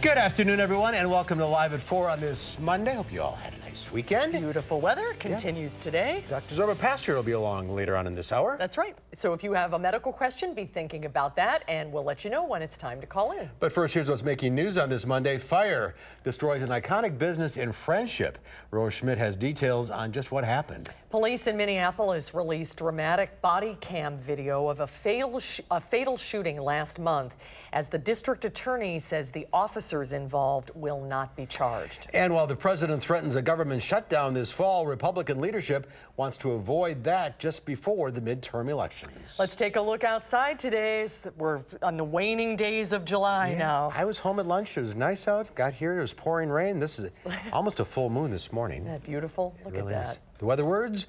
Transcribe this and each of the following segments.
Good afternoon, everyone, and welcome to Live at 4 on this Monday. Hope you all had a nice weekend. Beautiful weather continues today. Dr. Zorba Pastor will be along later on in this hour. That's right. So if you have a medical question, be thinking about that, and we'll let you know when it's time to call in. But first, here's what's making news on this Monday. Fire destroys an iconic business in Friendship. Rose Schmidt has details on just what happened. Police in Minneapolis released dramatic body cam video of a fatal shooting last month, as the district attorney says the officers involved will not be charged. And while the president threatens a government shutdown this fall, Republican leadership wants to avoid that just before the midterm elections. Let's take a look outside today. We're on the waning days of July now. I was home at lunch. It was nice out. Got here. It was pouring rain. This is almost a full moon this morning. Isn't that beautiful? Look at that. The weather words,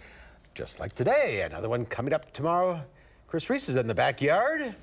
just like today. Another one coming up tomorrow. Chris Reese is in the backyard.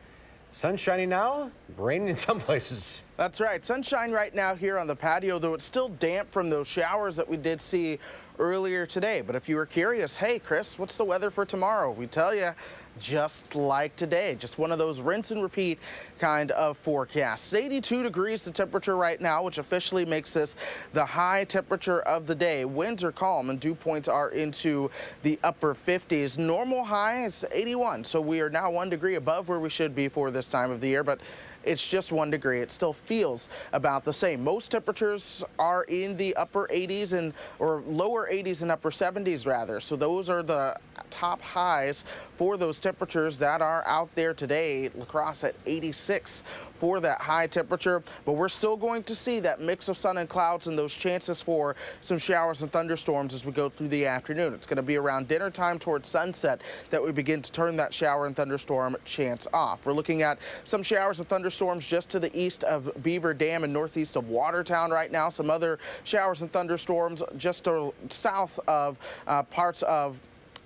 Sun shining now, raining in some places. That's right. Sunshine right now here on the patio, though it's still damp from those showers that we did see earlier today. But if you were curious, hey, Chris, what's the weather for tomorrow? We tell you, just like today, just one of those rinse and repeat kind of forecasts. 82 degrees the temperature right now, which officially makes this the high temperature of the day. Winds are calm and dew points are into the upper 50s. Normal high is 81, so we are now 1 degree above where we should be for this time of the year, but it's just 1 degree. It still feels about the same. Most temperatures are in the upper 80s or lower 80s and upper 70s rather. So those are the top highs for those temperatures that are out there today. La Crosse at 86 for that high temperature, but we're still going to see that mix of sun and clouds and those chances for some showers and thunderstorms as we go through the afternoon. It's going to be around dinner time towards sunset that we begin to turn that shower and thunderstorm chance off. We're looking at some showers and thunderstorms just to the east of Beaver Dam and northeast of Watertown right now. Some other showers and thunderstorms just to south of parts of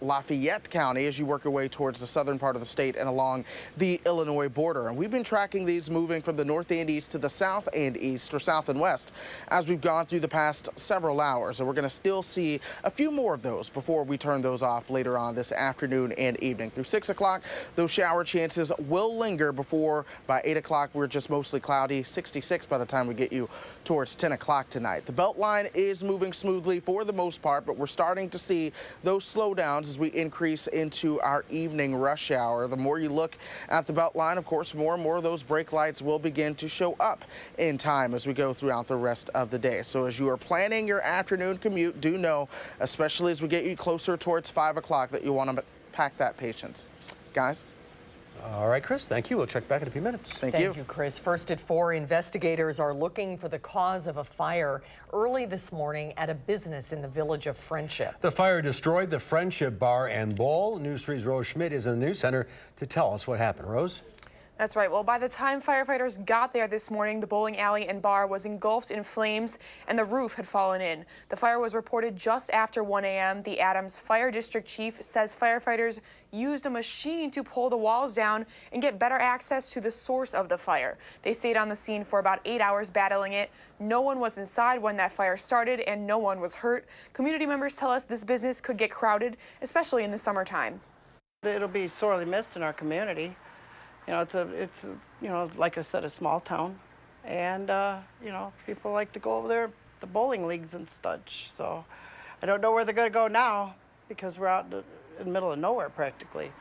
Lafayette County as you work your way towards the southern part of the state and along the Illinois border. And we've been tracking these moving from the north and east to the south and east, or south and west, as we've gone through the past several hours. And we're going to still see a few more of those before we turn those off later on this afternoon and evening. Through 6 o'clock, those shower chances will linger before by 8 o'clock we're just mostly cloudy, 66 by the time we get you towards 10 o'clock tonight. The belt line is moving smoothly for the most part, but we're starting to see those slowdowns as we increase into our evening rush hour. The more you look at the belt line, of course, more and more of those brake lights will begin to show up in time as we go throughout the rest of the day. So as you are planning your afternoon commute, do know, especially as we get you closer towards 5 o'clock, that you want to pack that patience. Guys? All right, Chris, thank you. We'll check back in a few minutes. Thank you, Chris. First at 4, investigators are looking for the cause of a fire early this morning at a business in the village of Friendship. The fire destroyed the Friendship Bar and Bowl. News 3's Rose Schmidt is in the news center to tell us what happened. Rose? That's right. Well, by the time firefighters got there this morning, the bowling alley and bar was engulfed in flames and the roof had fallen in. The fire was reported just after 1 a.m. The Adams Fire District Chief says firefighters used a machine to pull the walls down and get better access to the source of the fire. They stayed on the scene for about 8 hours battling it. No one was inside when that fire started and no one was hurt. Community members tell us this business could get crowded, especially in the summertime. It'll be sorely missed in our community. You know, it's you know, like I said, a small town, and you know, people like to go over there, the bowling leagues and such. So I don't know where they're going to go now because we're out in the middle of nowhere practically.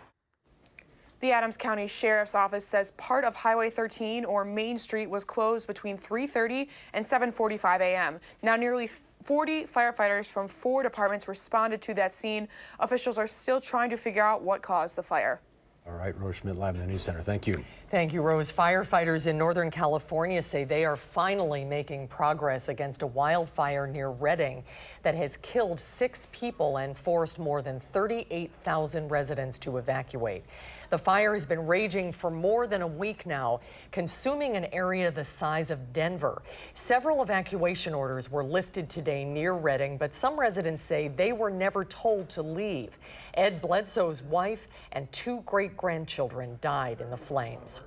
The Adams County Sheriff's Office says part of Highway 13 or Main Street was closed between 3:30 and 7:45 a.m. Now nearly 40 firefighters from 4 departments responded to that scene. Officials are still trying to figure out what caused the fire. All right, Rose Schmidt live in the news center. Thank you. Thank you, Rose. Firefighters in Northern California say they are finally making progress against a wildfire near Redding that has killed 6 people and forced more than 38,000 residents to evacuate. The fire has been raging for more than a week now, consuming an area the size of Denver. Several evacuation orders were lifted today near Redding, but some residents say they were never told to leave. Ed Bledsoe's wife and 2 great-grandchildren died in the flames.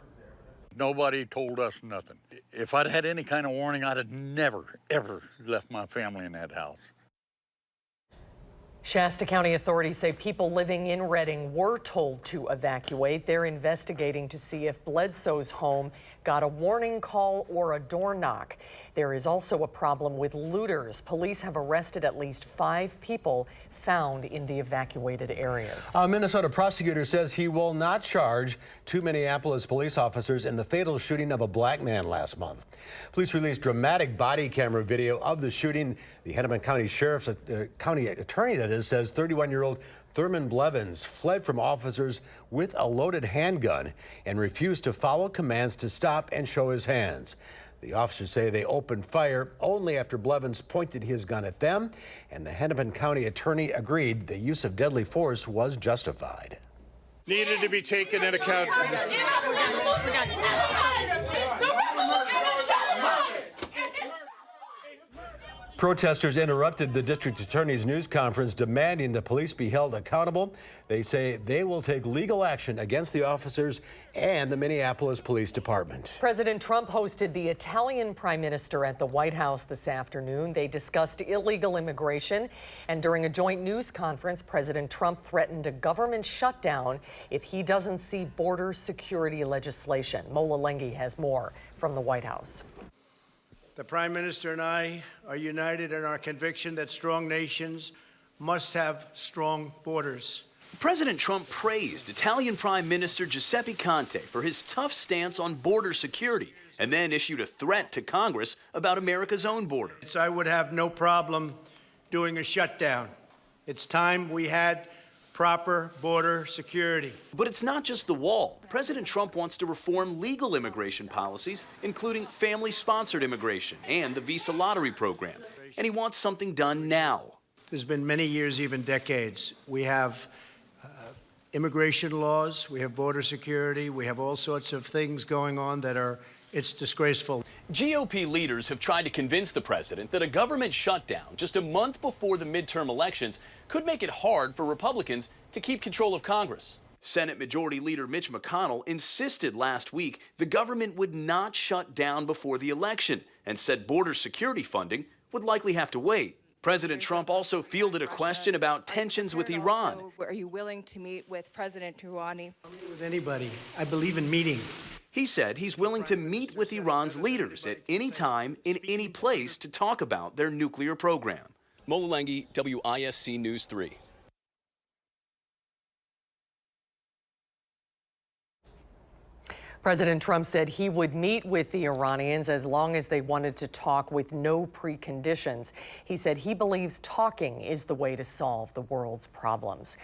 Nobody told us nothing. If I'd had any kind of warning, I'd have never, ever left my family in that house. Shasta County authorities say people living in Redding were told to evacuate. They're investigating to see if Bledsoe's home got a warning call or a door knock. There is also a problem with looters. Police have arrested at least 5 people found in the evacuated areas. A Minnesota prosecutor says he will not charge 2 Minneapolis police officers in the fatal shooting of a black man last month. Police released dramatic body camera video of the shooting. The Hennepin County Sheriff's county attorney, that is, says 31-year-old Thurman Blevins fled from officers with a loaded handgun and refused to follow commands to stop and show his hands. The officers say they opened fire only after Blevins pointed his gun at them, and the Hennepin County attorney agreed the use of deadly force was justified. Needed to be taken into account. Protesters interrupted the district attorney's news conference demanding the police be held accountable. They say they will take legal action against the officers and the Minneapolis Police Department. President Trump hosted the Italian Prime Minister at the White House this afternoon. They discussed illegal immigration, and during a joint news conference, President Trump threatened a government shutdown if he doesn't see border security legislation. Mola Lenghi has more from the White House. The Prime Minister and I are united in our conviction that strong nations must have strong borders. President Trump praised Italian Prime Minister Giuseppe Conte for his tough stance on border security and then issued a threat to Congress about America's own border. I would have no problem doing a shutdown. It's time we had proper border security. But it's not just the wall. President Trump wants to reform legal immigration policies, including family-sponsored immigration and the visa lottery program. And he wants something done now. There's been many years, even decades. We have immigration laws, we have border security, we have all sorts of things going on that it's disgraceful. GOP leaders have tried to convince the president that a government shutdown just a month before the midterm elections could make it hard for Republicans to keep control of Congress. Senate Majority Leader Mitch McConnell insisted last week the government would not shut down before the election and said border security funding would likely have to wait. President Trump also fielded a question about tensions with Iran. Are you willing to meet with President Rouhani? With anybody. I believe in meeting. He said he's willing to meet with Iran's leaders at any time, in any place, to talk about their nuclear program. Mola Lenghi, WISC News 3. President Trump said he would meet with the Iranians as long as they wanted to talk with no preconditions. He said he believes talking is the way to solve the world's problems.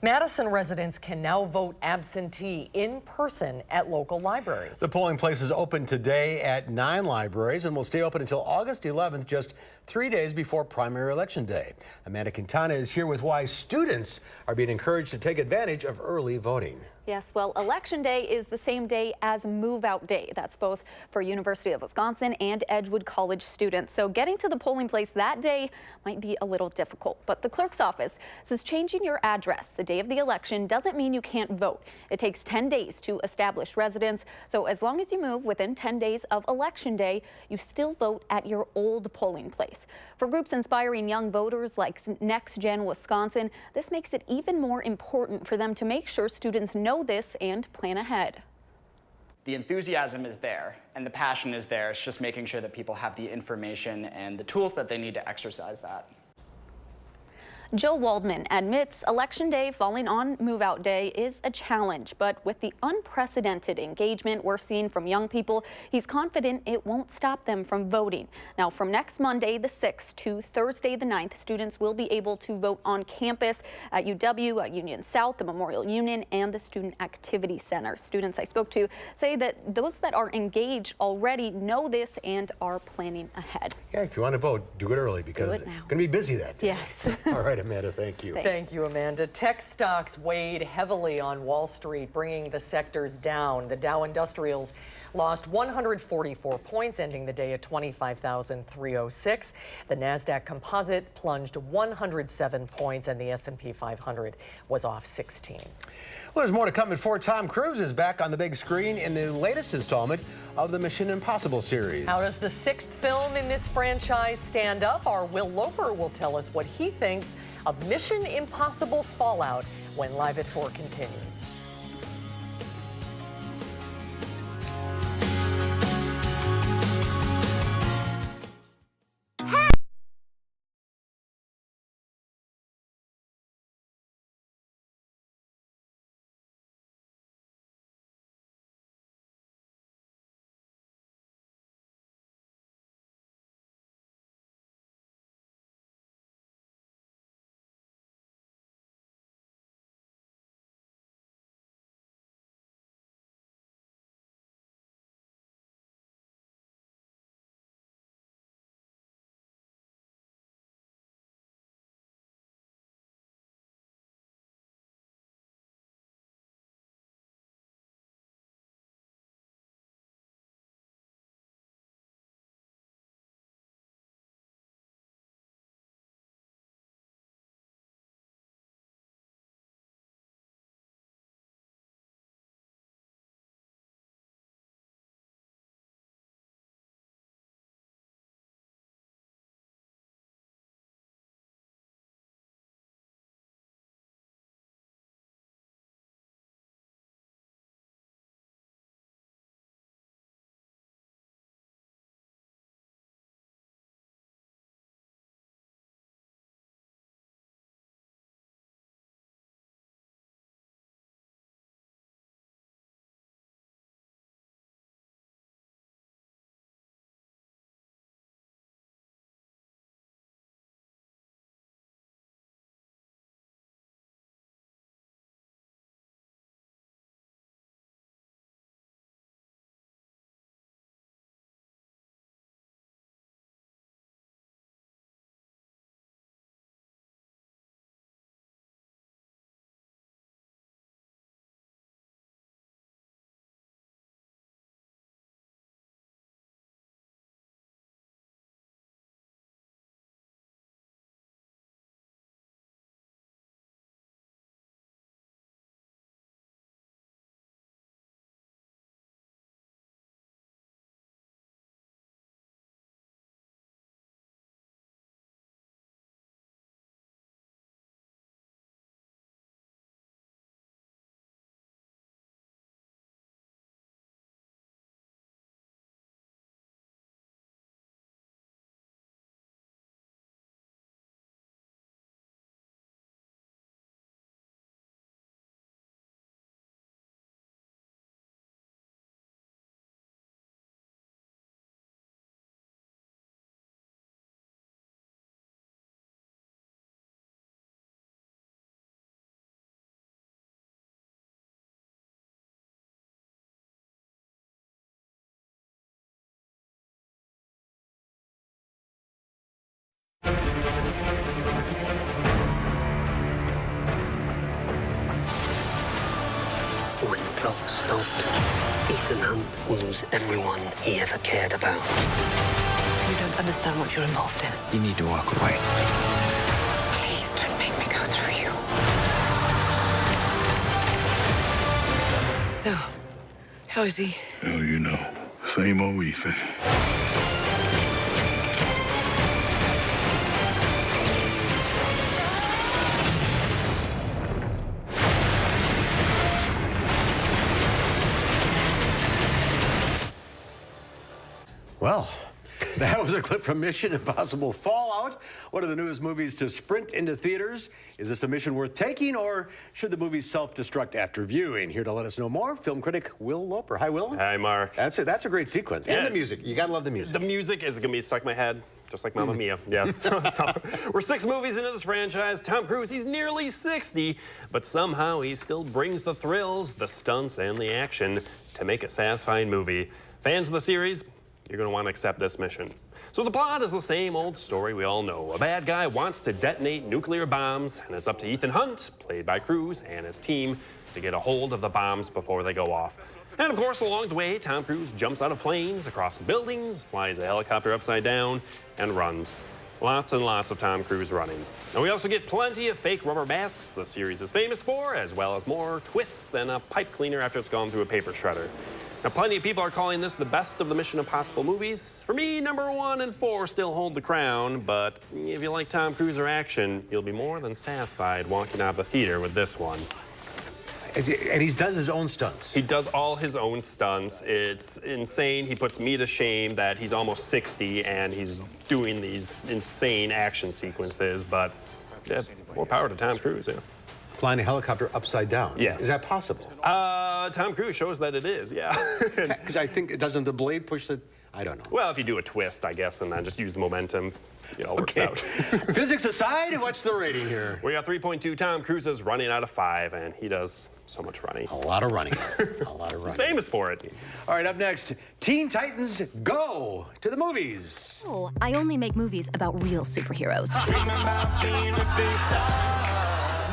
Madison residents can now vote absentee in person at local libraries. The polling place is open today at 9 libraries and will stay open until August 11th, just 3 days before primary election day. Amanda Quintana is here with why students are being encouraged to take advantage of early voting. Yes, well, Election Day is the same day as Move-Out Day. That's both for University of Wisconsin and Edgewood College students. So getting to the polling place that day might be a little difficult. But the clerk's office says changing your address the day of the election doesn't mean you can't vote. It takes 10 days to establish residence. So as long as you move within 10 days of Election Day, you still vote at your old polling place. For groups inspiring young voters like Next Gen Wisconsin, this makes it even more important for them to make sure students know this and plan ahead. The enthusiasm is there and the passion is there. It's just making sure that people have the information and the tools that they need to exercise that. Joe Waldman admits Election Day falling on Move-Out Day is a challenge, but with the unprecedented engagement we're seeing from young people, he's confident it won't stop them from voting. Now, from next Monday, the 6th, to Thursday, the 9th, students will be able to vote on campus at UW, at Union South, the Memorial Union, and the Student Activity Center. Students I spoke to say that those that are engaged already know this and are planning ahead. Yeah, if you want to vote, do it early because it's going to be busy that day. Yes. All right, Amanda, thank you. Thank you, Amanda. Tech stocks weighed heavily on Wall Street, bringing the sectors down. The Dow Industrials lost 144 points, ending the day at 25,306. The NASDAQ Composite plunged 107 points, and the S&P 500 was off 16. Well, there's more to come before Tom Cruise is back on the big screen in the latest installment of the Mission Impossible series. How does the 6th film in this franchise stand up? Our Will Loper will tell us what he thinks of Mission Impossible Fallout when Live at 4 continues. When the clock stops, Ethan Hunt will lose everyone he ever cared about. You don't understand what you're involved in. You need to walk away. Please don't make me go through you. So, how is he? Hell, you know. Same old Ethan. Well, that was a clip from Mission Impossible Fallout, one of the newest movies to sprint into theaters. Is this a mission worth taking, or should the movie self-destruct after viewing? Here to let us know more, film critic Will Loper. Hi, Will. Hi, Mark. That's a great sequence. And the music. You gotta love the music. The music is gonna be stuck in my head, just like Mamma Mia. Yes. So, we're 6 movies into this franchise. Tom Cruise, he's nearly 60, but somehow he still brings the thrills, the stunts, and the action to make a satisfying movie. Fans of the series, you're going to want to accept this mission. So the plot is the same old story we all know. A bad guy wants to detonate nuclear bombs, and it's up to Ethan Hunt, played by Cruise, and his team to get a hold of the bombs before they go off. And of course, along the way, Tom Cruise jumps out of planes, across buildings, flies a helicopter upside down, and runs. Lots and lots of Tom Cruise running. And we also get plenty of fake rubber masks the series is famous for, as well as more twists than a pipe cleaner after it's gone through a paper shredder. Now, plenty of people are calling this the best of the Mission Impossible movies. For me, number 1 and 4 still hold the crown, but if you like Tom Cruise or action, you'll be more than satisfied walking out of the theater with this one. And he does his own stunts. He does all his own stunts. It's insane. He puts me to shame that he's almost 60 and he's doing these insane action sequences, but yeah, more power to Tom Cruise, yeah. Flying a helicopter upside down. Yes. Is that possible? Tom Cruise shows that it is, yeah. Because I think, doesn't the blade push the... I don't know. Well, if you do a twist, I guess, and then just use the momentum, it all works out. Physics aside, what's the rating here? We got 3.2. Tom Cruise is running out of 5, and he does so much running. A lot of running. A lot of running. He's famous for it. All right, up next, Teen Titans Go to the movies. Oh, I only make movies about real superheroes.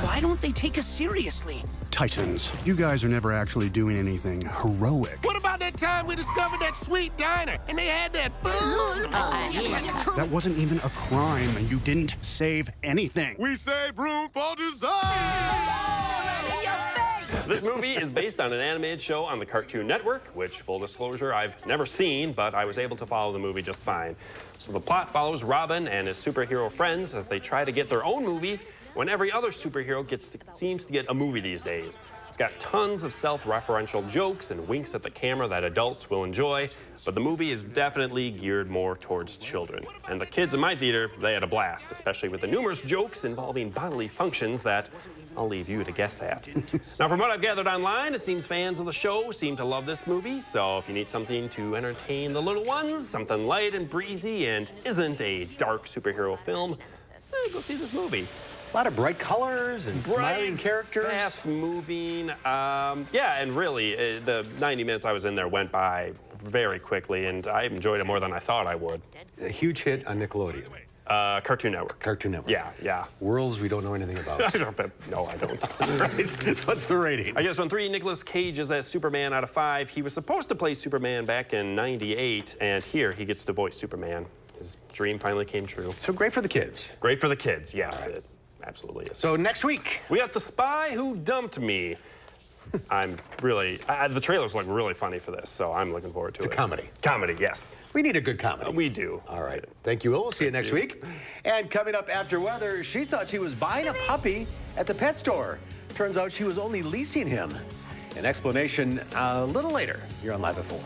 Why don't they take us seriously? Titans, you guys are never actually doing anything heroic. What about that time we discovered that sweet diner and they had that food? That wasn't even a crime, and you didn't save anything. We saved room for design! This movie is based on an animated show on the Cartoon Network, which, full disclosure, I've never seen, but I was able to follow the movie just fine. So the plot follows Robin and his superhero friends as they try to get their own movie when every other superhero seems to get a movie these days. It's got tons of self-referential jokes and winks at the camera that adults will enjoy, but the movie is definitely geared more towards children. And the kids in my theater, they had a blast, especially with the numerous jokes involving bodily functions that I'll leave you to guess at. Now, from what I've gathered online, it seems fans of the show seem to love this movie, so if you need something to entertain the little ones, something light and breezy and isn't a dark superhero film, go see this movie. A lot of bright colors and smiling characters. Fast-moving. Yeah, and really, the 90 minutes I was in there went by very quickly, and I enjoyed it more than I thought I would. A huge hit on Nickelodeon. Cartoon Network. Cartoon Network. Yeah, yeah. Worlds we don't know anything about. No, I don't. Right. What's the rating? I guess on 3, Nicolas Cage is as Superman out of 5. He was supposed to play Superman back in '98, and here he gets to voice Superman. His dream finally came true. So great for the kids. Great for the kids, yes. It absolutely is. So next week, we got The Spy Who Dumped Me. I'm really, the trailers look really funny for this, so I'm looking forward to it. Comedy. Comedy, yes. We need a good comedy. We do. All right. Thank you, Will. We'll see you next week. And coming up after weather, she thought she was buying a puppy at the pet store. Turns out she was only leasing him. An explanation a little later. You're on Live at 4.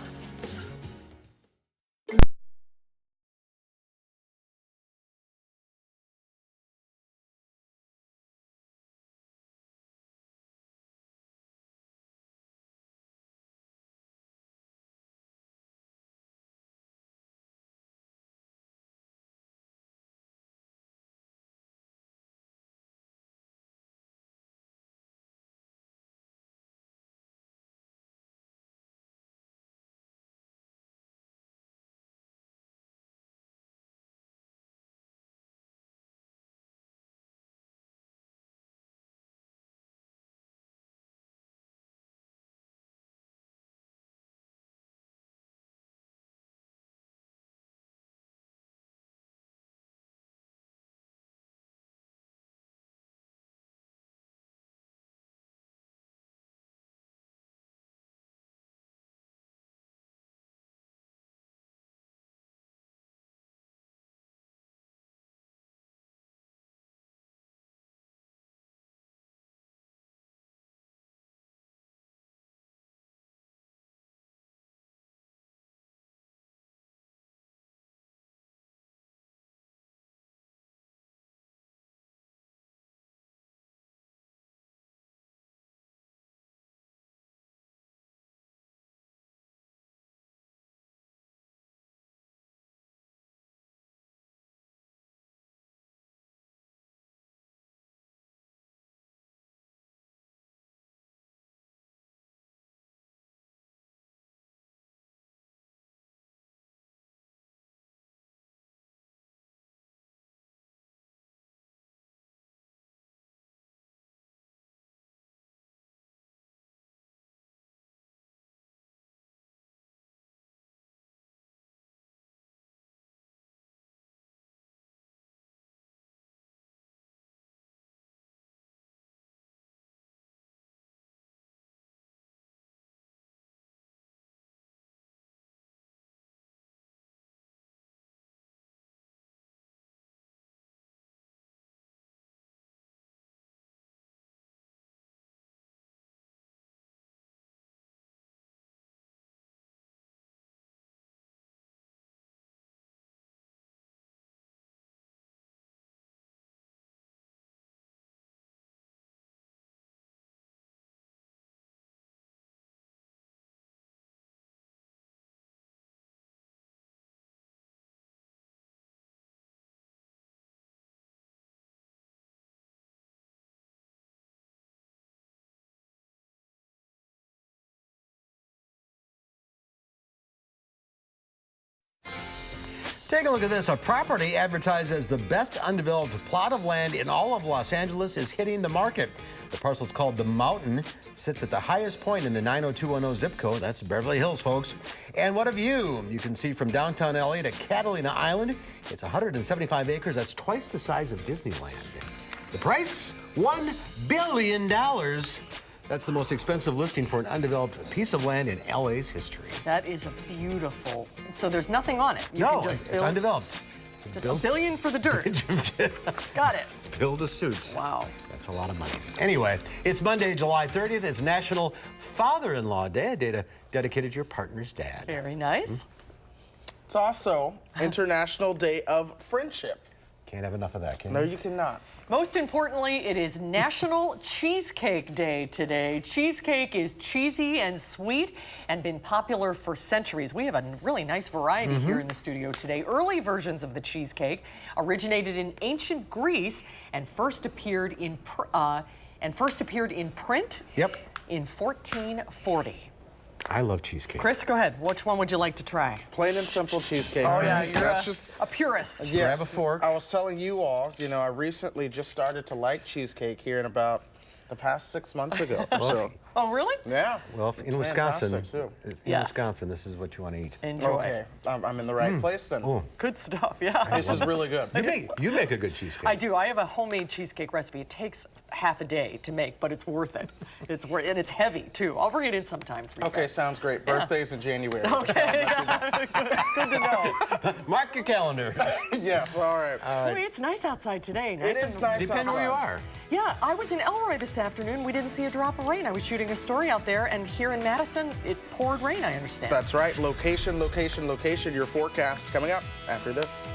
Take a look at this. A property advertised as the best undeveloped plot of land in all of Los Angeles is hitting the market. The parcel's called The Mountain, sits at the highest point in the 90210 zip code. That's Beverly Hills, folks. And what a view. You can see from downtown LA to Catalina Island. It's 175 acres. That's twice the size of Disneyland. The price? $1 billion. That's the most expensive listing for an undeveloped piece of land in LA's history. That is a beautiful. So there's nothing on it. You No, can just it's build, undeveloped. just $1 billion for the dirt. Got it. Build a suit. Wow. That's a lot of money. Anyway, it's Monday, July 30th. It's National Father-in-Law Day, a day dedicated to your partner's dad. Very nice. It's also International Day of Friendship. Can't have enough of that, can No, you? you cannot. Most importantly, it is National Cheesecake Day today. Cheesecake is cheesy and sweet and been popular for centuries. We have a really nice variety here in the studio today. Early versions of the cheesecake originated in ancient Greece and first appeared in print Yep. in 1440. I love cheesecake. Chris, go ahead. Which one would you like to try? Plain and simple cheesecake. Oh yeah, you're That's just a purist. yes. Grab a fork. I was telling you all, I recently just started to like cheesecake here in about the past 6 months ago. So, Oh really? yeah. Well, It's in Wisconsin, fantastic, too. Wisconsin, this is what you want to eat. Enjoy. Okay, I'm in the right place then. Oh, Good stuff. Yeah. This is really good. you make a good cheesecake. I do. I have a homemade cheesecake recipe. It takes half a day to make, but it's worth it. And it's heavy too. I'll bring it in sometime for you Okay, guys. sounds great. Birthday's in January. Okay. Good to know. Mark your calendar. Yes, all right. Boy, it's nice outside today. It is nice Depends where you outside. are. Yeah, I was in Elroy this afternoon. We didn't see a drop of rain. I was shooting a story out there, and here in Madison, it poured rain, I understand. That's right. Location, location, location. Your forecast coming up after this.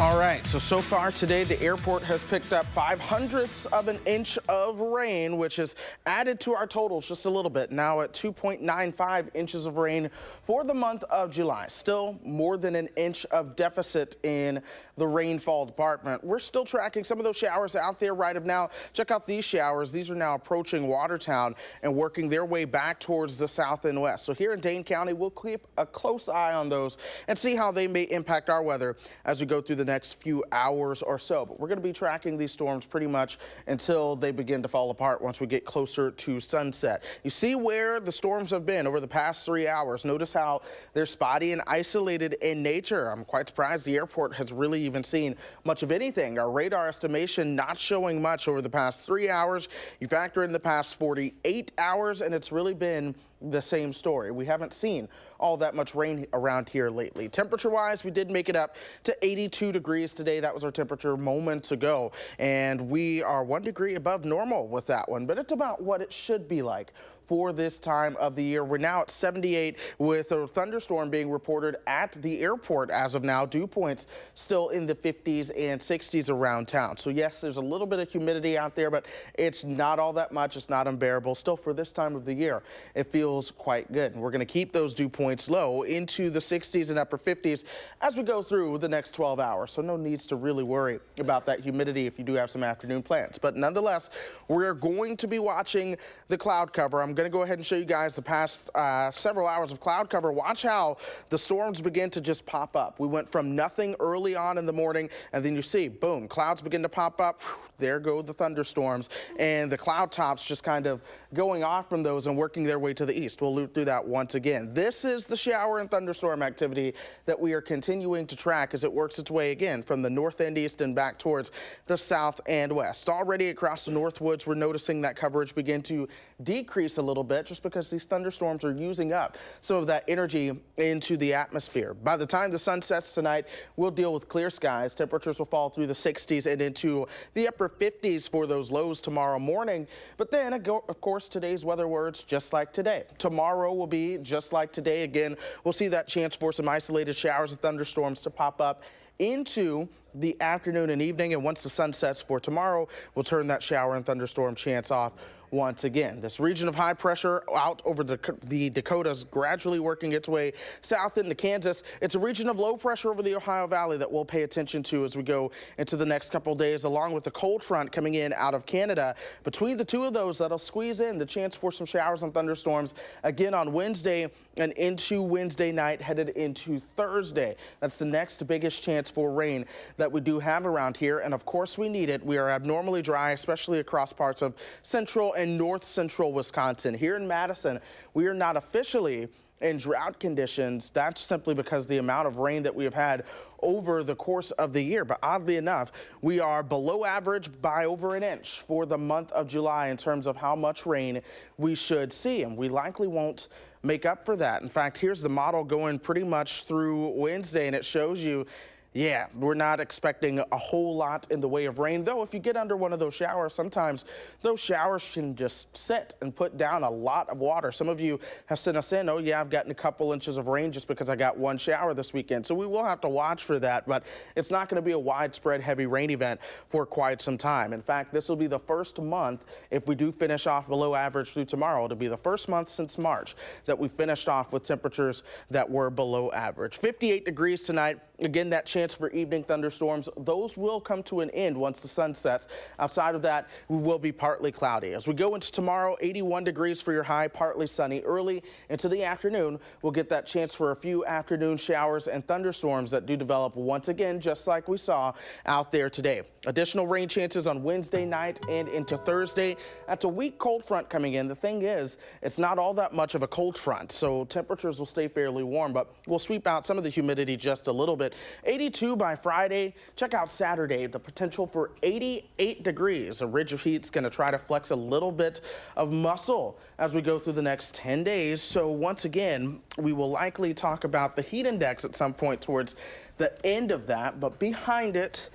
All right, so far today, the airport has picked up 0.05 of an inch of rain, which has added to our totals just a little bit, now at 2.95 inches of rain for the month of July. Still more than an inch of deficit in the rainfall department. We're still tracking some of those showers out there right now. Check out these showers. These are now approaching Watertown and working their way back towards the south and west. So here in Dane County, we'll keep a close eye on those and see how they may impact our weather as we go through the next few hours or so. But we're going to be tracking these storms pretty much until they begin to fall apart once we get closer to sunset. You see where the storms have been over the past 3 hours. Notice how they're spotty and isolated in nature. I'm quite surprised the airport has really even seen much of anything. Our radar estimation not showing much over the past 3 hours. You factor in the past 48 hours and it's really been the same story. We haven't seen all that much rain around here lately. Temperature-wise, we did make it up to 82 degrees today. That was our temperature moments ago, and we are 1 degree above normal with that one, but it's about what it should be like for this time of the year. We're now at 78 with a thunderstorm being reported at the airport as of now. Dew points still in the 50s and 60s around town. So yes, there's a little bit of humidity out there, but it's not all that much. It's not unbearable. Still, for this time of the year, it feels quite good. And we're going to keep those dew points low into the 60s and upper 50s as we go through the next 12 hours. So no needs to really worry about that humidity if you do have some afternoon plans. But nonetheless, we're going to be watching the cloud cover. I'm going to go ahead and show you guys the past several hours of cloud cover. Watch how the storms begin to just pop up. We went from nothing early on in the morning, and then you see, boom, clouds begin to pop up. There go the thunderstorms, and the cloud tops just kind of going off from those and working their way to the east. We'll loop through that once again. This is the shower and thunderstorm activity that we are continuing to track as it works its way again from the north and east and back towards the south and west. Already across the Northwoods, we're noticing that coverage begin to decrease a little bit just because these thunderstorms are using up some of that energy into the atmosphere. By the time the sun sets tonight, we'll deal with clear skies. Temperatures will fall through the 60s and into the upper 50s for those lows tomorrow morning. But then, of course, today's weather words, just like today. Tomorrow will be just like today. Again, we'll see that chance for some isolated showers and thunderstorms to pop up into the afternoon and evening. And once the sun sets for tomorrow, we'll turn that shower and thunderstorm chance off once again. This region of high pressure out over the Dakotas gradually working its way south into Kansas. It's a region of low pressure over the Ohio Valley that we'll pay attention to as we go into the next couple days, along with the cold front coming in out of Canada. Between the two of those, that'll squeeze in the chance for some showers and thunderstorms again on Wednesday and into Wednesday night, headed into Thursday. That's the next biggest chance for rain that we do have around here, and of course we need it. We are abnormally dry, especially across parts of central and north central Wisconsin. Here in Madison, we are not officially in drought conditions. That's simply because the amount of rain that we have had over the course of the year. But oddly enough, we are below average by over an inch for the month of July in terms of how much rain we should see, and we likely won't make up for that. In fact, here's the model going pretty much through Wednesday, and it shows you, yeah, we're not expecting a whole lot in the way of rain, though if you get under one of those showers, sometimes those showers can just sit and put down a lot of water. Some of you have sent us in, oh yeah, I've gotten a couple inches of rain just because I got one shower this weekend. So we will have to watch for that, but it's not going to be a widespread heavy rain event for quite some time. In fact, this will be the first month, if we do finish off below average through tomorrow, it'll be the first month since March that we finished off with temperatures that were below average. 58 degrees tonight. Again, that chance for evening thunderstorms, those will come to an end once the sun sets. Outside of that, we will be partly cloudy. As we go into tomorrow, 81 degrees for your high, partly sunny. Early into the afternoon, we'll get that chance for a few afternoon showers and thunderstorms that do develop once again, just like we saw out there today. Additional rain chances on Wednesday night and into Thursday. That's a weak cold front coming in. The thing is, it's not all that much of a cold front, so temperatures will stay fairly warm, but we'll sweep out some of the humidity just a little bit. 82 by Friday. Check out Saturday, the potential for 88 degrees. A ridge of heat's going to try to flex a little bit of muscle as we go through the next 10 days. So once again, we will likely talk about the heat index at some point towards the end of that, but behind it,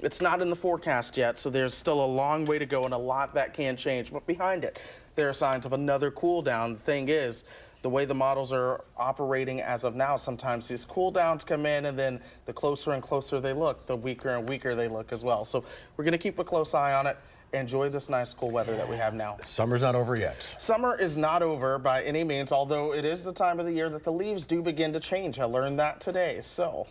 it's not in the forecast yet, so there's still a long way to go and a lot that can change. But behind it, there are signs of another cool down. The thing is, the way the models are operating as of now, sometimes these cool downs come in, and then the closer and closer they look, the weaker and weaker they look as well. So we're going to keep a close eye on it. Enjoy this nice cool weather that we have now. Summer's not over yet. Summer is not over by any means, although it is the time of the year that the leaves do begin to change. I learned that today, so.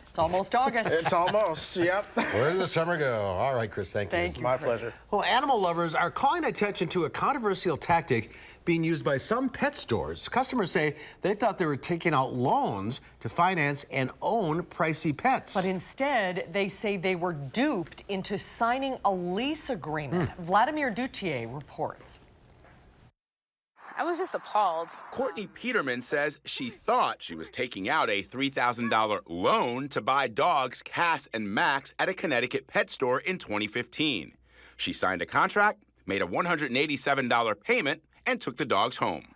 It's almost August. It's almost, yep. Where did the summer go? All right, Chris, thank you. Thank you, My Chris. pleasure. Well, animal lovers are calling attention to a controversial tactic being used by some pet stores. Customers say they thought they were taking out loans to finance and own pricey pets. But instead, they say they were duped into signing a lease agreement. Vladimir Dutier reports. I was just appalled. Courtney Peterman says she thought she was taking out a $3,000 loan to buy dogs Cass and Max at a Connecticut pet store in 2015. She signed a contract, made a $187 payment, and took the dogs home.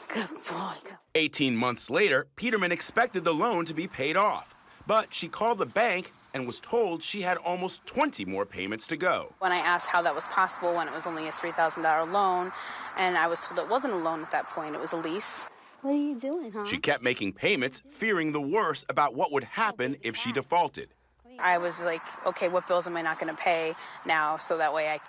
Good boy. 18 months later, Peterman expected the loan to be paid off, but she called the bank and was told she had almost 20 more payments to go. When I asked how that was possible when it was only a $3,000 loan, and I was told it wasn't a loan at that point, it was a lease. What are you doing, huh? She kept making payments, fearing the worst about what would happen if she defaulted. I was like, okay, what bills am I not going to pay now so that way I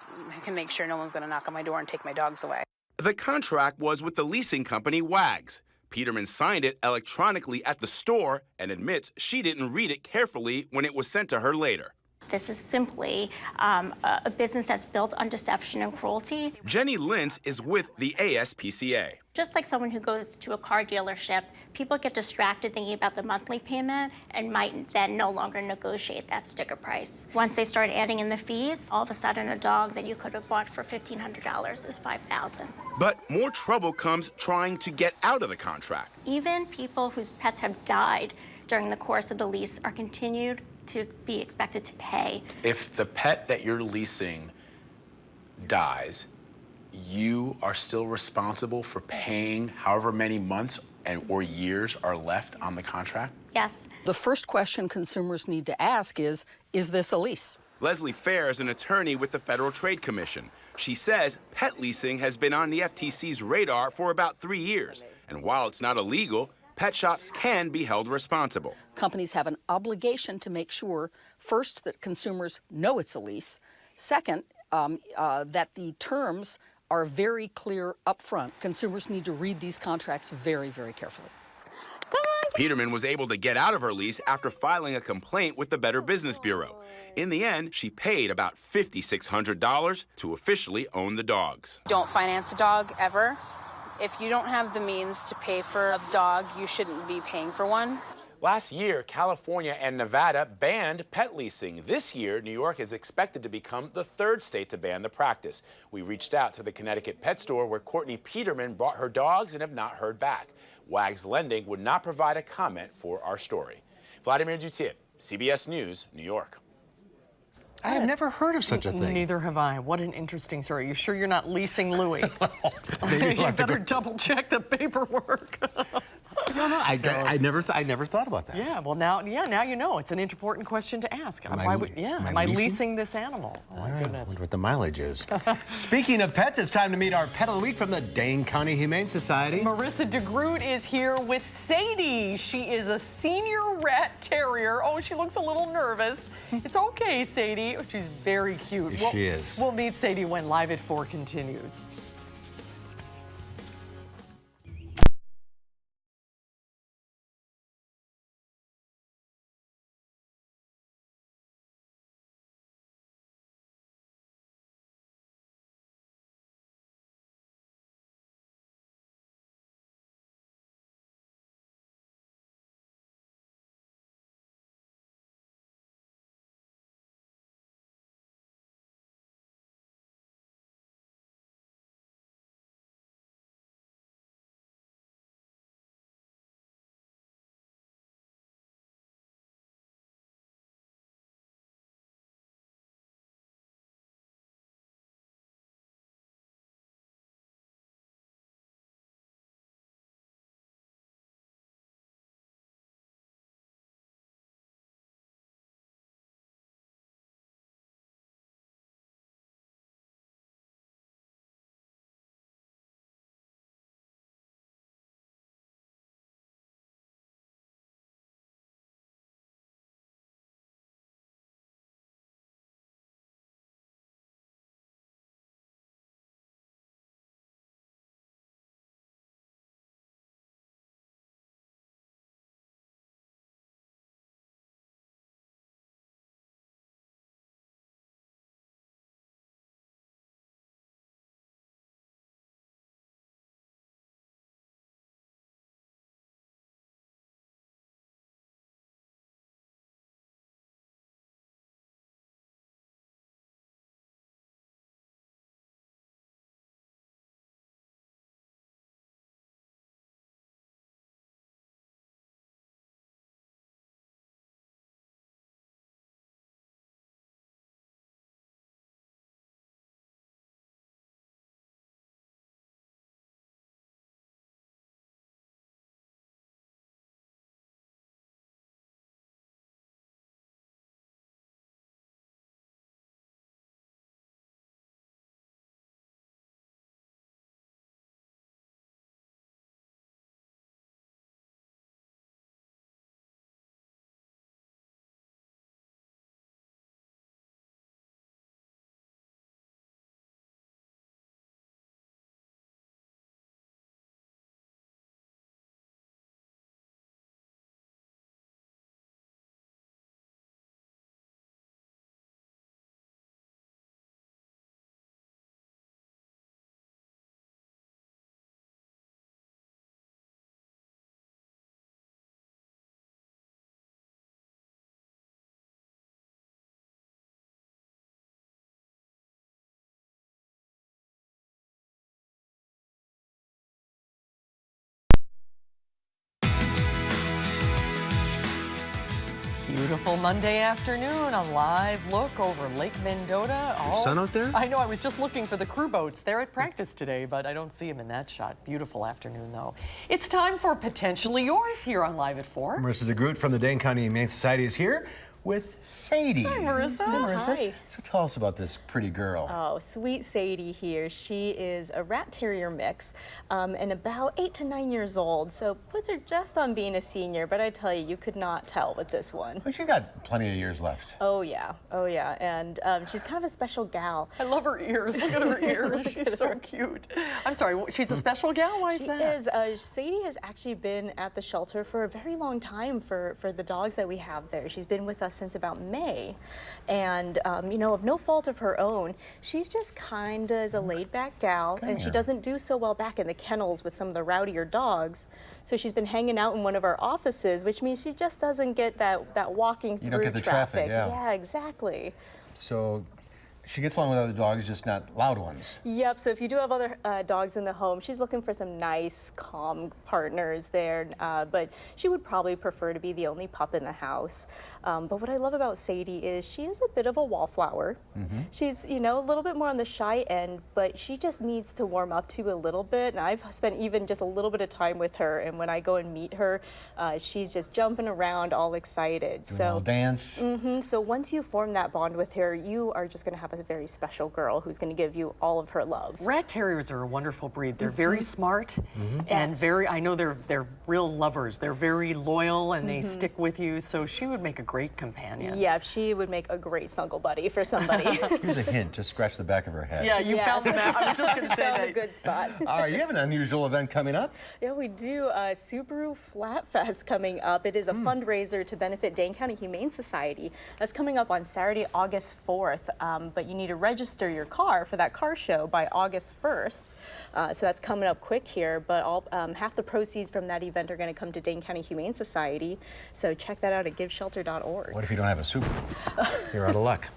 can make sure no one's going to knock on my door and take my dogs away. The contract was with the leasing company WAGS. Peterman signed it electronically at the store and admits she didn't read it carefully when it was sent to her later. This is simply a business that's built on deception and cruelty. Jenny Lintz is with the ASPCA. Just like someone who goes to a car dealership, people get distracted thinking about the monthly payment and might then no longer negotiate that sticker price. Once they start adding in the fees, all of a sudden a dog that you could have bought for $1,500 is $5,000. But more trouble comes trying to get out of the contract. Even people whose pets have died during the course of the lease are continued to be expected to pay. If the pet that you're leasing dies, you are still responsible for paying however many months or years are left on the contract? Yes. The first question consumers need to ask is this a lease? Leslie Fair is an attorney with the Federal Trade Commission. She says pet leasing has been on the FTC's radar for about 3 years. And while it's not illegal, pet shops can be held responsible. Companies have an obligation to make sure, first, that consumers know it's a lease. Second, that the terms are very clear up front. Consumers need to read these contracts very, very carefully. Peterman was able to get out of her lease after filing a complaint with the Better Business Bureau. In the end, she paid about $5,600 to officially own the dogs. Don't finance a dog ever. If you don't have the means to pay for a dog, you shouldn't be paying for one. Last year, California and Nevada banned pet leasing. This year, New York is expected to become the third state to ban the practice. We reached out to the Connecticut pet store where Courtney Peterman bought her dogs and have not heard back. WAGS Lending would not provide a comment for our story. Vladimir Dutier, CBS News, New York. I have never heard of such a thing. Neither have I. What an interesting story. You sure you're not leasing Louis? Maybe You better double check the paperwork. No, I never thought about that. Yeah, well now you know. It's an important question to ask. Am I leasing this animal? Oh my goodness. I wonder what the mileage is. Speaking of pets, it's time to meet our pet of the week from the Dane County Humane Society. Marissa DeGroot is here with Sadie. She is a senior rat terrier. Oh, she looks a little nervous. It's okay, Sadie. She's very cute. She is. We'll meet Sadie when Live at 4 continues. beautiful Monday afternoon. A live look over Lake Mendota. Sun out there? I know. I was just looking for the crew boats. They're at practice today, but I don't see them in that shot. Beautiful afternoon, though. It's time for Potentially Yours here on Live at 4. Marissa DeGroot from the Dane County Humane Society is here with Sadie. Hi, Marissa. Hi. So tell us about this pretty girl. Oh, sweet Sadie here. She is a rat terrier mix and about 8 to 9 years old, so puts her just on being a senior, but I tell you, you could not tell with this one. Well, she got plenty of years left. Oh yeah, and she's kind of a special gal. I love her ears. Look at her ears. She's so cute. I'm sorry, she's a special gal? Why is that? She is. Sadie has actually been at the shelter for a very long time for the dogs that we have there. She's been with us since about May, and you know, of no fault of her own, she's just kind of is a laid-back gal, and she doesn't do so well back in the kennels with some of the rowdier dogs. So she's been hanging out in one of our offices, which means she just doesn't get that walking through You don't get the traffic, yeah. Yeah, exactly. So she gets along with other dogs, just not loud ones. Yep, so if you do have other dogs in the home, she's looking for some nice, calm partners there, but she would probably prefer to be the only pup in the house. But what I love about Sadie is she is a bit of a wallflower. She's, you know, a little bit more on the shy end, but she just needs to warm up to a little bit, and I've spent even just a little bit of time with her, and when I go and meet her, she's just jumping around all excited. Doing a little dance. So once you form that bond with her, you are just going to have a very special girl who's going to give you all of her love. Rat terriers are a wonderful breed. They're very smart and I know they're real lovers. They're very loyal and they stick with you, so she would make a great companion. Yeah, she would make a great snuggle buddy for somebody. Here's a hint, just scratch the back of her head. Yeah, you found the map. I was just going to say that. A good spot. All right, you have an unusual event coming up. Yeah, we do. Subaru Flat Fest coming up. It is a fundraiser to benefit Dane County Humane Society. That's coming up on Saturday, August 4th, but you need to register your car for that car show by August 1st. So that's coming up quick here, but half the proceeds from that event are going to come to Dane County Humane Society. So check that out at giveshelter.org. What if you don't have a Subaru? You're out of luck.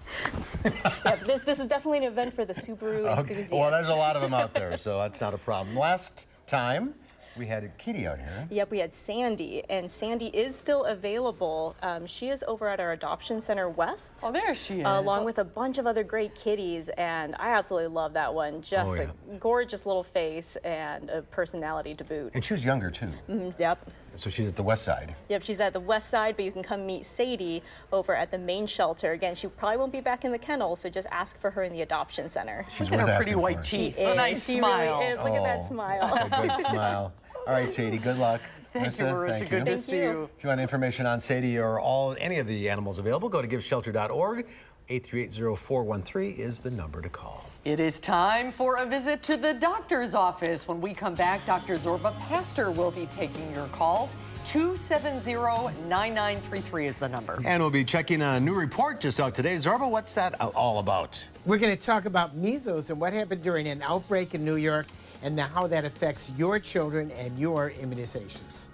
Yeah, this is definitely an event for the Subaru enthusiasts. Well, there's a lot of them out there, so that's not a problem. Last time, we had a kitty out here. Yep, we had Sandy, and Sandy is still available. She is over at our Adoption Center West. Oh, there she is. Along with a bunch of other great kitties, and I absolutely love that one. Just a gorgeous little face and a personality to boot. And she was younger, too. Yep. So she's at the west side. Yep, she's at the west side, but you can come meet Sadie over at the main shelter. Again, she probably won't be back in the kennel, so just ask for her in the Adoption Center. She's Look at her pretty white teeth. A nice smile. She really is. Look at that smile. That's a good smile. All right, Sadie, good luck. Thank you, Marissa. Good to see you. If you want information on Sadie or any of the animals available, go to giveshelter.org. 838-0413 is the number to call. It is time for a visit to the doctor's office. When we come back, Dr. Zorba Pastor will be taking your calls. 270-9933 is the number. And we'll be checking on a new report just out today. Zorba, what's that all about? We're going to talk about measles and what happened during an outbreak in New York and how that affects your children and your immunizations.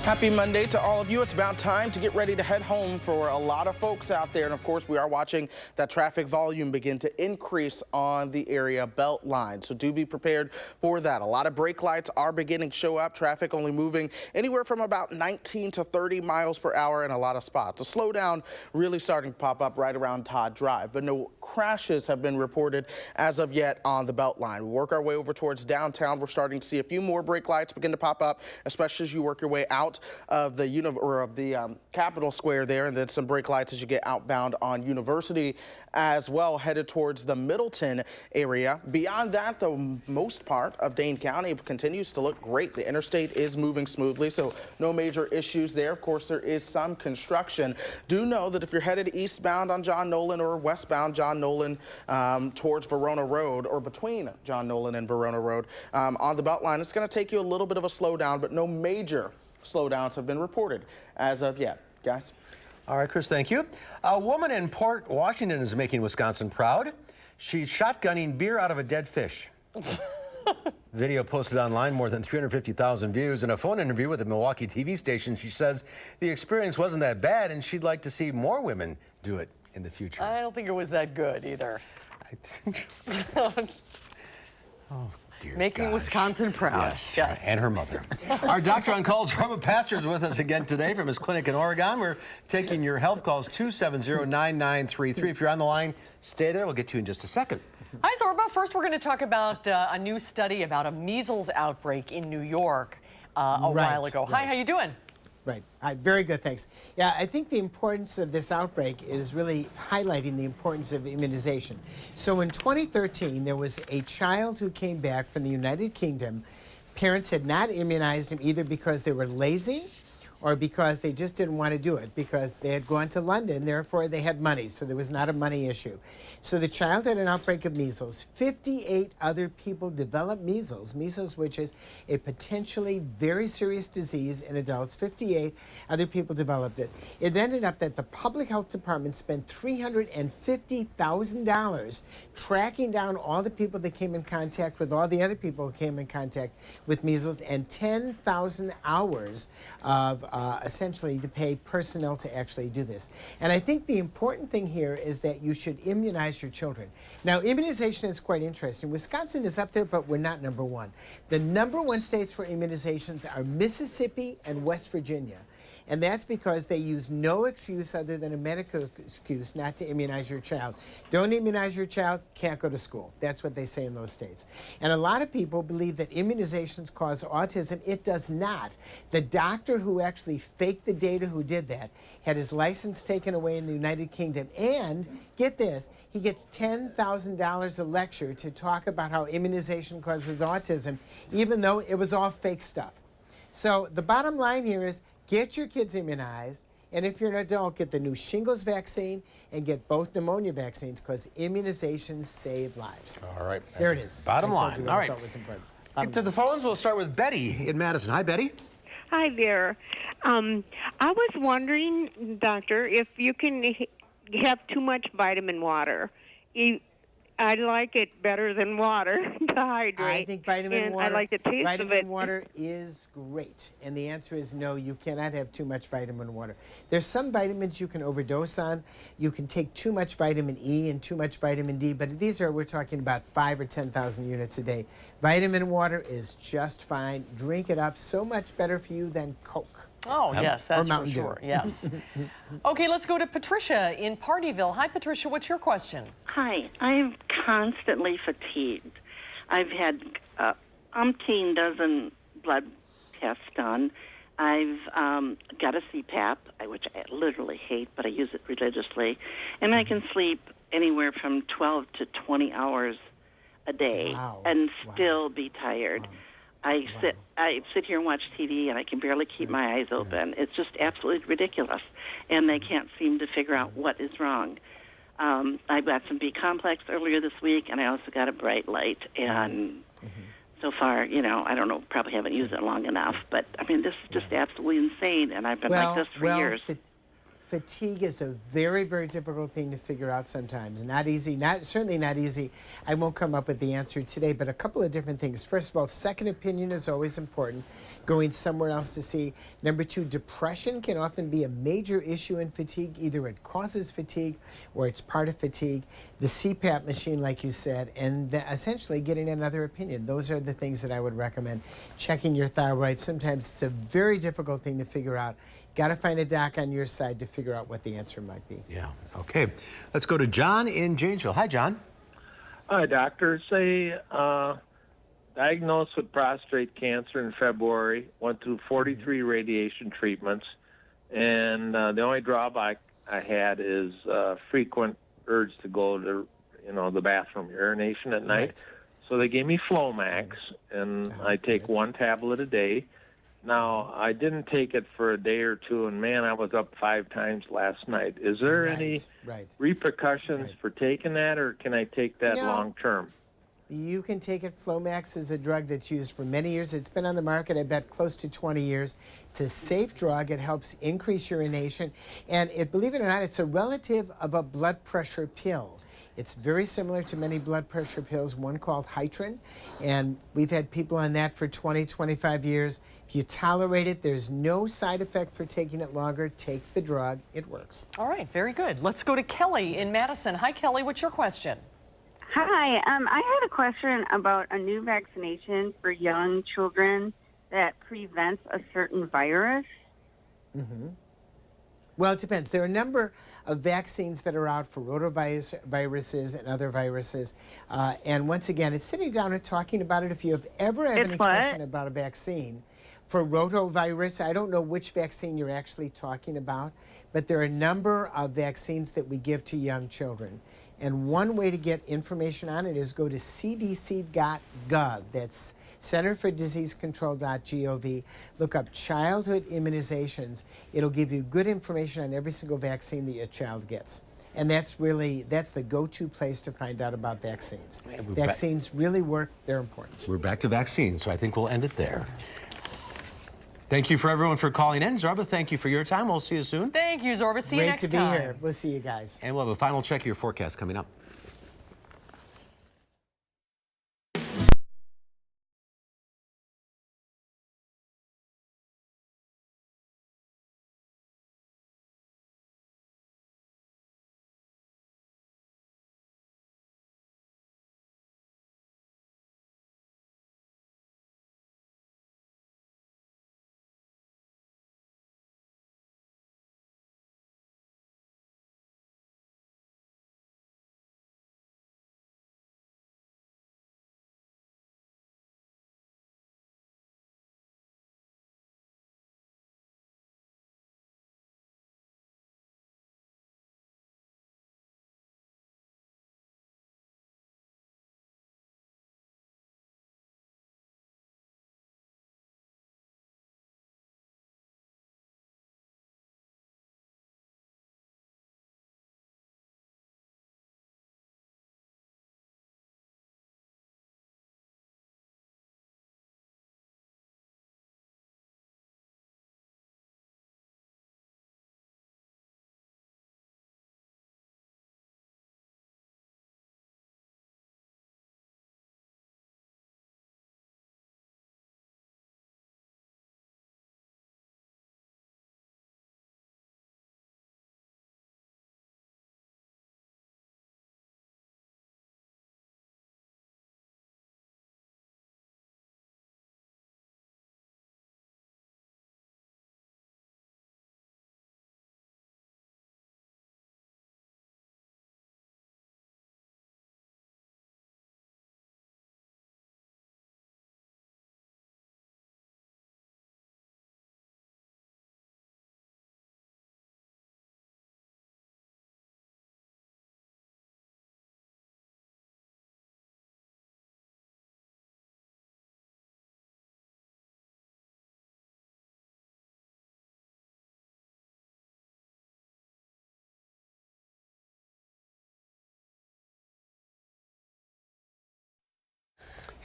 Happy Monday to all of you. It's about time to get ready to head home for a lot of folks out there. And of course, we are watching that traffic volume begin to increase on the area belt line. So do be prepared for that. A lot of brake lights are beginning to show up. Traffic only moving anywhere from about 19 to 30 miles per hour in a lot of spots. A slowdown really starting to pop up right around Todd Drive, but no crashes have been reported as of yet on the belt line. We work our way over towards downtown. We're starting to see a few more brake lights begin to pop up, especially as you work your way out of the Capitol Square there, and then some brake lights as you get outbound on University as well, headed towards the Middleton area. Beyond that, the most part of Dane County continues to look great. The interstate is moving smoothly, so no major issues there. Of course, there is some construction. Do know that if you're headed eastbound on John Nolan or westbound John Nolan towards Verona Road, or between John Nolan and Verona Road on the Beltline, it's going to take you a little bit of a slowdown, but no major slowdowns have been reported as of yet. Guys? All right, Chris, thank you. A woman in Port Washington is making Wisconsin proud. She's shotgunning beer out of a dead fish. Video posted online, more than 350,000 views. In a phone interview with a Milwaukee TV station, she says the experience wasn't that bad and she'd like to see more women do it in the future. I don't think it was that good either. Oh, dear Making gosh. Wisconsin proud. Yes. And her mother. Our doctor on call, Robert Pastor, is with us again today from his clinic in Oregon. We're taking your health calls, 270-9933. If you're on the line, stay there. We'll get to you in just a second. Hi, Zorba. First, we're going to talk about a new study about a measles outbreak in New York a while ago. Hi, how you doing? Right. Very good, thanks. Yeah, I think the importance of this outbreak is really highlighting the importance of immunization. So in 2013, there was a child who came back from the United Kingdom. Parents had not immunized him either because they were lazy or because they just didn't want to do it, because they had gone to London, therefore they had money, so there was not a money issue. So the child had an outbreak of measles. 58 other people developed measles, which is a potentially very serious disease in adults. 58 other people developed it. It ended up that the public health department spent $350,000 tracking down all the people that came in contact with all the other people who came in contact with measles, and 10,000 hours of essentially to pay personnel to actually do this. And I think the important thing here is that you should immunize your children. Now, immunization is quite interesting. Wisconsin is up there, but we're not number one. The number one states for immunizations are Mississippi and West Virginia. And that's because they use no excuse other than a medical excuse not to immunize your child. Don't immunize your child, can't go to school. That's what they say in those states. And a lot of people believe that immunizations cause autism. It does not. The doctor who actually faked the data who did that had his license taken away in the United Kingdom. And get this, he gets $10,000 a lecture to talk about how immunization causes autism, even though it was all fake stuff. So the bottom line here is, get your kids immunized, and if you're an adult, get the new shingles vaccine and get both pneumonia vaccines, because immunizations save lives. All right. There it is. Bottom line. All right. Get to the phones. We'll start with Betty in Madison. Hi, Betty. Hi there. I was wondering, doctor, if you can have too much vitamin water. I like it better than water to hydrate. I think vitamin water. I like the taste of it. Vitamin water is great, and the answer is no. You cannot have too much vitamin water. There's some vitamins you can overdose on. You can take too much vitamin E and too much vitamin D, but we're talking about 5,000 or 10,000 units a day. Vitamin water is just fine. Drink it up. So much better for you than Coke. Oh, yes, that's for Dew. sure. Yes. Okay, let's go to Patricia in Partyville. Hi, Patricia. What's your question? Hi. I'm constantly fatigued. I've had umpteen dozen blood tests done. I've got a CPAP, which I literally hate, but I use it religiously. And I can sleep anywhere from 12 to 20 hours a day and still be tired. I sit here and watch TV, and I can barely keep my eyes open. It's just absolutely ridiculous, and they can't seem to figure out what is wrong. I got some B-complex earlier this week, and I also got a bright light, and so far, I don't know, probably haven't used it long enough, but, I mean, this is just absolutely insane, and I've been like this for years. Fatigue is a very, very difficult thing to figure out sometimes. Not easy, certainly not easy. I won't come up with the answer today, but a couple of different things. First of all, second opinion is always important, going somewhere else to see. Number two, depression can often be a major issue in fatigue. Either it causes fatigue or it's part of fatigue. The CPAP machine, like you said, and essentially getting another opinion. Those are the things that I would recommend. Checking your thyroid. Sometimes it's a very difficult thing to figure out. Got to find a doc on your side to figure out what the answer might be. Yeah, okay. Let's go to John in Janesville. Hi, John. Hi, doctor. Diagnosed with prostate cancer in February, went through 43 radiation treatments, and the only drawback I had is frequent urge to go to, the bathroom, urination at night. Right. So they gave me Flomax, and I take one tablet a day. Now, I didn't take it for a day or two, and man, I was up 5 times last night. Is there any repercussions for taking that, or can I take that long term? You can take it. Flomax is a drug that's used for many years. It's been on the market, I bet, close to 20 years. It's a safe drug. It helps increase urination. And believe it or not, it's a relative of a blood pressure pill. It's very similar to many blood pressure pills, one called Hytrin, and we've had people on that for 20, 25 years. If you tolerate it, there's no side effect for taking it longer. Take the drug. It works. All right, very good. Let's go to Kelly in Madison. Hi, Kelly. What's your question? Hi. I had a question about a new vaccination for young children that prevents a certain virus. Mm-hmm. Well, it depends. There are a number of vaccines that are out for rotaviruses and other viruses. And once again, it's sitting down and talking about it. If you have ever had any question about a vaccine for rotavirus, I don't know which vaccine you're actually talking about, but there are a number of vaccines that we give to young children. And one way to get information on it is go to cdc.gov. That's Center for Disease Control.gov. Look up childhood immunizations. It'll give you good information on every single vaccine that your child gets. And that's the go-to place to find out about vaccines. Vaccines really work. They're important. We're back to vaccines, so I think we'll end it there. Thank you for everyone for calling in. Zorba, thank you for your time. We'll see you soon. Thank you, Zorba. See you next time. Great to be here. We'll see you guys. And we'll have a final check of your forecast coming up.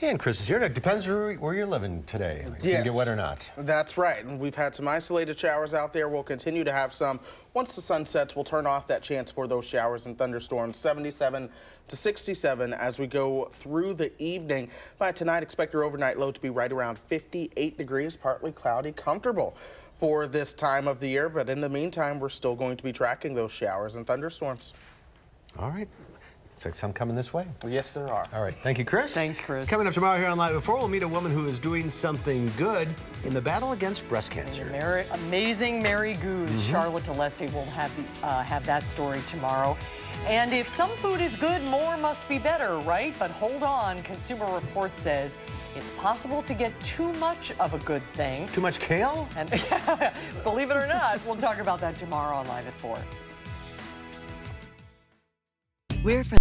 And Chris is here. It depends where you're living today. If you can get wet or not. That's right. And we've had some isolated showers out there. We'll continue to have some. Once the sun sets, we'll turn off that chance for those showers and thunderstorms. 77 to 67 as we go through the evening. By tonight, expect your overnight low to be right around 58 degrees, partly cloudy, comfortable for this time of the year. But in the meantime, we're still going to be tracking those showers and thunderstorms. All right. Looks like some coming this way. Yes, there are. All right. Thank you, Chris. Thanks, Chris. Coming up tomorrow here on Live at 4, we'll meet a woman who is doing something good in the battle against breast cancer. Amazing Mary Goose. Charlotte Telesti will have that story tomorrow. And if some food is good, more must be better, right? But hold on. Consumer Report says it's possible to get too much of a good thing. Too much kale? And believe it or not, we'll talk about that tomorrow on Live at 4. We're from